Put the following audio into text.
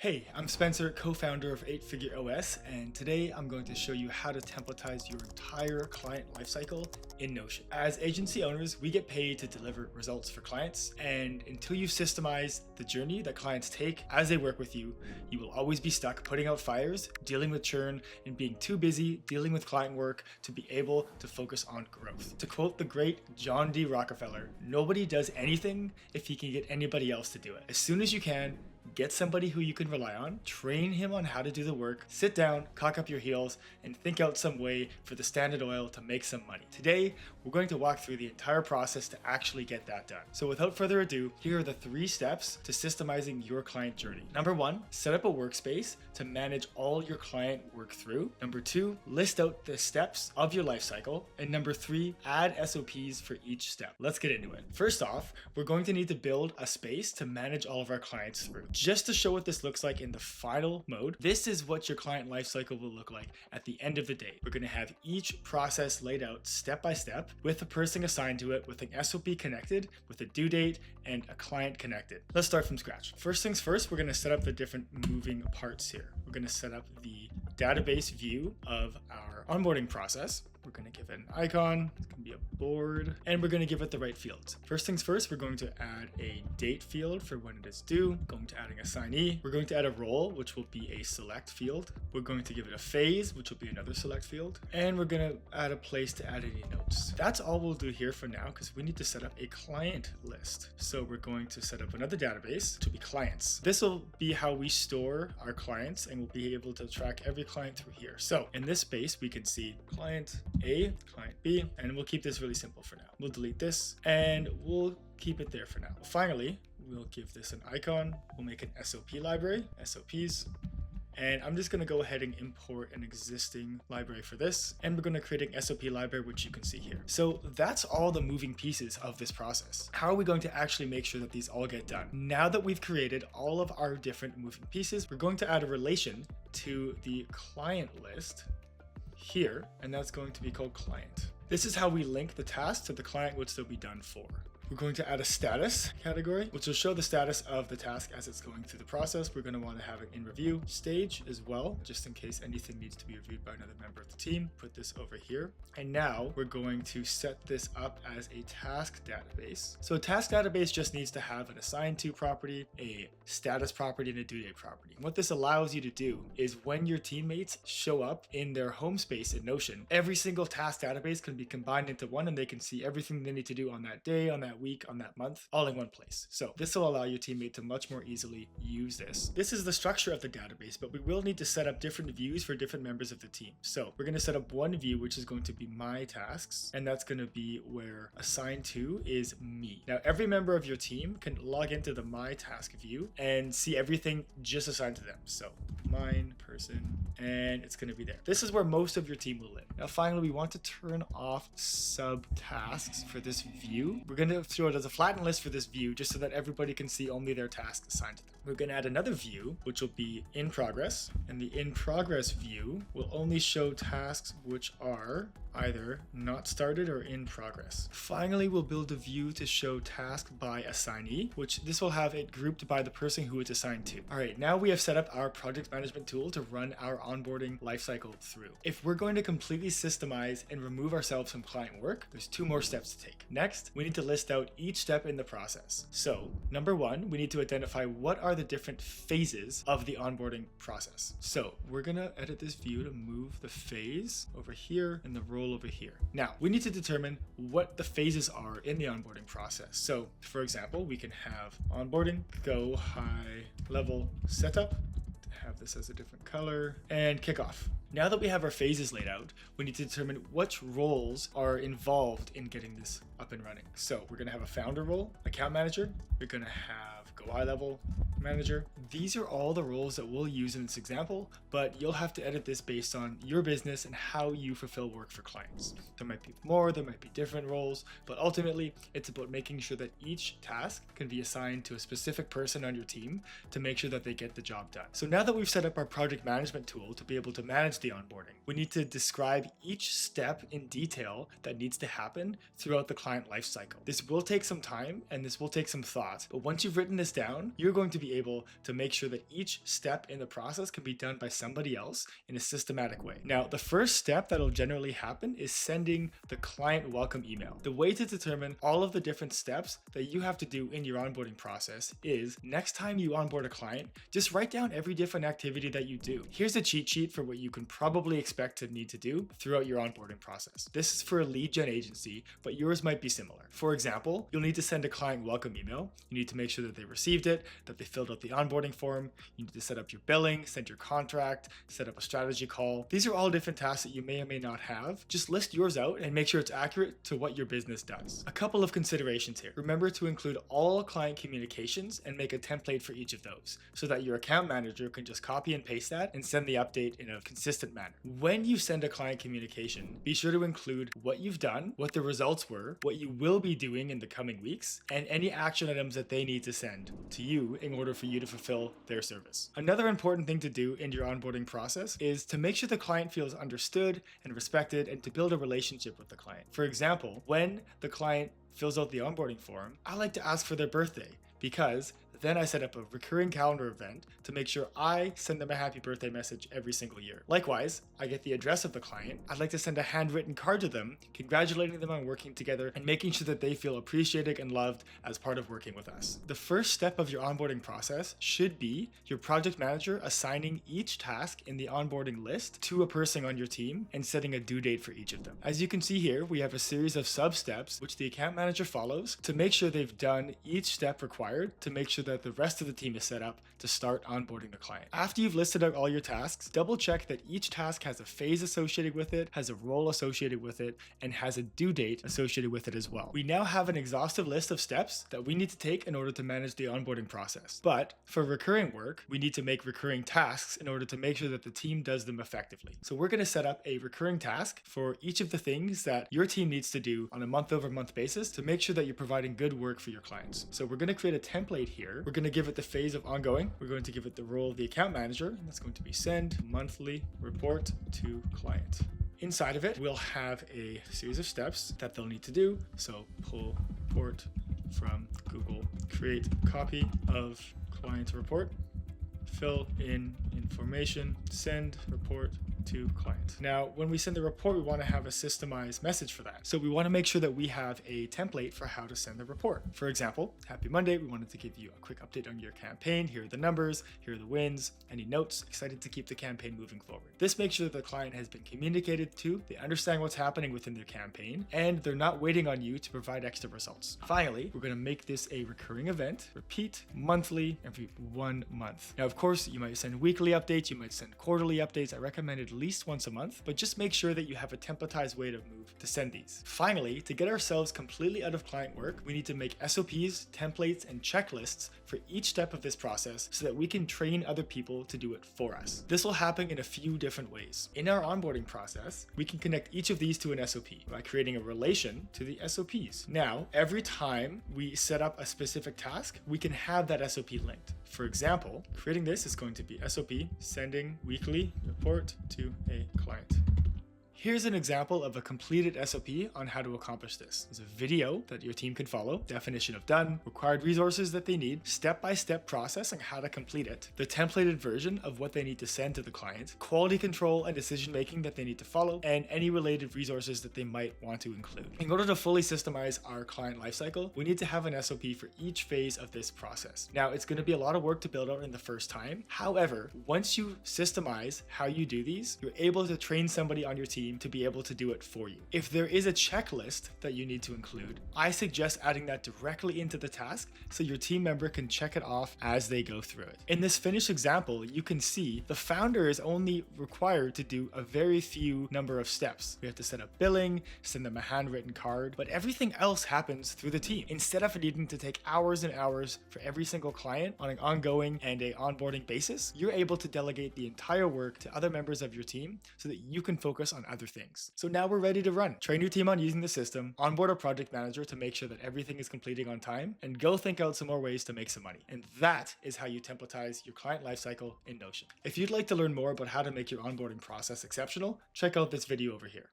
Hey, I'm Spencer, co-founder of 8-Figure OS, and today I'm going to show you how to templatize your entire client lifecycle in Notion. As agency owners, we get paid to deliver results for clients, and until you systemize the journey that clients take as they work with you, you will always be stuck putting out fires, dealing with churn, and being too busy dealing with client work to be able to focus on growth. To quote the great John D. Rockefeller, nobody does anything if he can get anybody else to do it. As soon as you can, get somebody who you can rely on, train him on how to do the work, sit down, cock up your heels, and think out some way for the Standard Oil to make some money. Today, we're going to walk through the entire process to actually get that done. So without further ado, here are the 3 steps to systemizing your client journey. Number 1, set up a workspace to manage all your client work through. Number 2, list out the steps of your lifecycle. And number 3, add SOPs for each step. Let's get into it. First off, we're going to need to build a space to manage all of our clients through. Just to show what this looks like in the final mode, this is what your client lifecycle will look like at the end of the day. We're going to have each process laid out step by step with a person assigned to it, with an SOP connected, with a due date, and a client connected. Let's start from scratch. First things first, we're going to set up the different moving parts here. We're going to set up the database view of our onboarding process. We're going to give it an icon, it's going to be a board, and we're going to give it the right fields. First things first, we're going to add a date field for when it is due. Going to add an assignee. We're going to add a role, which will be a select field. We're going to give it a phase, which will be another select field. And we're going to add a place to add any notes. That's all we'll do here for now because we need to set up a client list. So we're going to set up another database to be clients. This will be how we store our clients, and we'll be able to track every client through here. So in this space, we can see client A, client B, and we'll keep this really simple for now. We'll delete this and we'll keep it there for now. Finally, we'll give this an icon. We'll make an SOP library, SOPs. And I'm just going to go ahead and import an existing library for this. And we're going to create an SOP library, which you can see here. So that's all the moving pieces of this process. How are we going to actually make sure that these all get done? Now that we've created all of our different moving pieces, we're going to add a relation to the client list here, and that's going to be called client. This is how we link the task to the client which they'll be done for. We're going to add a status category, which will show the status of the task as it's going through the process. We're going to want to have it in review stage as well, just in case anything needs to be reviewed by another member of the team. Put this over here. And now we're going to set this up as a task database. So a task database just needs to have an assigned to property, a status property, and a due date property. And what this allows you to do is when your teammates show up in their home space in Notion, every single task database can be combined into one, and they can see everything they need to do on that day, on that week, on that month, all in one place. So this will allow your teammate to much more easily use this. This is the structure of the database, but we will need to set up different views for different members of the team. So we're going to set up one view, which is going to be my tasks, and that's going to be where assigned to is me. Now, every member of your team can log into the my task view and see everything just assigned to them. So mine, person, and it's going to be there. This is where most of your team will live. Now, finally, we want to turn off subtasks for this view. We're going to throw it as a flattened list for this view just so that everybody can see only their tasks assigned to them. We're going to add another view, which will be in progress, and the in progress view will only show tasks which are either not started or in progress. Finally, we'll build a view to show task by assignee, which this will have it grouped by the person who it's assigned to. All right, now we have set up our project management tool to run our onboarding lifecycle through. If we're going to completely systemize and remove ourselves from client work, there's 2 more steps to take. Next, we need to list out each step in the process. So number 1, we need to identify what are the different phases of the onboarding process. So we're going to edit this view to move the phase over here and the role over here. Now we need to determine what the phases are in the onboarding process. So for example, we can have onboarding, go high level setup, have this as a different color, and kickoff. Now that we have our phases laid out, we need to determine which roles are involved in getting this up and running. So we're going to have a founder role, account manager, we're going to have go high level manager. These are all the roles that we'll use in this example, but you'll have to edit this based on your business and how you fulfill work for clients. There might be more, there might be different roles, but ultimately it's about making sure that each task can be assigned to a specific person on your team to make sure that they get the job done. So now that we've set up our project management tool to be able to manage the onboarding, we need to describe each step in detail that needs to happen throughout the client lifecycle. This will take some time and this will take some thought, but once you've written this down, you're going to be be able to make sure that each step in the process can be done by somebody else in a systematic way. Now, the first step that'll generally happen is sending the client welcome email. The way to determine all of the different steps that you have to do in your onboarding process is next time you onboard a client, just write down every different activity that you do. Here's a cheat sheet for what you can probably expect to need to do throughout your onboarding process. This is for a lead gen agency, but yours might be similar. For example, you'll need to send a client welcome email. You need to make sure that they received it, that they filled out the onboarding form. You need to set up your billing, send your contract, set up a strategy call. These are all different tasks that you may or may not have. Just list yours out and make sure it's accurate to what your business does. A couple of considerations here. Remember to include all client communications and make a template for each of those so that your account manager can just copy and paste that and send the update in a consistent manner. When you send a client communication, be sure to include what you've done, what the results were, what you will be doing in the coming weeks, and any action items that they need to send to you in order for you to fulfill their service. Another important thing to do in your onboarding process is to make sure the client feels understood and respected and to build a relationship with the client. For example, when the client fills out the onboarding form, I like to ask for their birthday because then I set up a recurring calendar event to make sure I send them a happy birthday message every single year. Likewise, I get the address of the client. I'd like to send a handwritten card to them, congratulating them on working together and making sure that they feel appreciated and loved as part of working with us. The first step of your onboarding process should be your project manager assigning each task in the onboarding list to a person on your team and setting a due date for each of them. As you can see here, we have a series of sub-steps which the account manager follows to make sure they've done each step required to make sure that the rest of the team is set up to start onboarding the client. After you've listed out all your tasks, double check that each task has a phase associated with it, has a role associated with it, and has a due date associated with it as well. We now have an exhaustive list of steps that we need to take in order to manage the onboarding process. But for recurring work, we need to make recurring tasks in order to make sure that the team does them effectively. So we're going to set up a recurring task for each of the things that your team needs to do on a month-over-month basis to make sure that you're providing good work for your clients. So we're going to create a template here. We're going to give it the phase of ongoing. We're going to give it the role of the account manager, and that's going to be send monthly report to client. Inside of it, we'll have a series of steps that they'll need to do. So pull report from Google, create copy of client report, fill in information, send report to client. Now, when we send the report, we want to have a systemized message for that. So we want to make sure that we have a template for how to send the report. For example, happy Monday. We wanted to give you a quick update on your campaign. Here are the numbers, here are the wins, any notes, excited to keep the campaign moving forward. This makes sure that the client has been communicated to, they understand what's happening within their campaign, and they're not waiting on you to provide extra results. Finally, we're going to make this a recurring event, repeat monthly every 1 month. Now, of course, you might send weekly updates, you might send quarterly updates. I recommend at least once a month, but just make sure that you have a templatized way to move to send these. Finally, to get ourselves completely out of client work, we need to make SOPs, templates, and checklists for each step of this process so that we can train other people to do it for us. This will happen in a few different ways. In our onboarding process, we can connect each of these to an SOP by creating a relation to the SOPs. Now, every time we set up a specific task, we can have that SOP linked. For example, creating this is going to be SOP sending weekly report to a client. Here's an example of a completed SOP on how to accomplish this. There's a video that your team can follow, definition of done, required resources that they need, step-by-step process on how to complete it, the templated version of what they need to send to the client, quality control and decision-making that they need to follow, and any related resources that they might want to include. In order to fully systemize our client lifecycle, we need to have an SOP for each phase of this process. Now, it's going to be a lot of work to build out in the first time. However, once you systemize how you do these, you're able to train somebody on your team to be able to do it for you. If there is a checklist that you need to include, I suggest adding that directly into the task so your team member can check it off as they go through it. In this finished example, you can see the founder is only required to do a very few number of steps. We have to set up billing, send them a handwritten card, but everything else happens through the team. Instead of needing to take hours and hours for every single client on an ongoing and a onboarding basis, you're able to delegate the entire work to other members of your team so that you can focus on other things. So now we're ready to run. Train your team on using the system, onboard a project manager to make sure that everything is completing on time, and go think out some more ways to make some money. And that is how you templatize your client lifecycle in Notion. If you'd like to learn more about how to make your onboarding process exceptional, check out this video over here.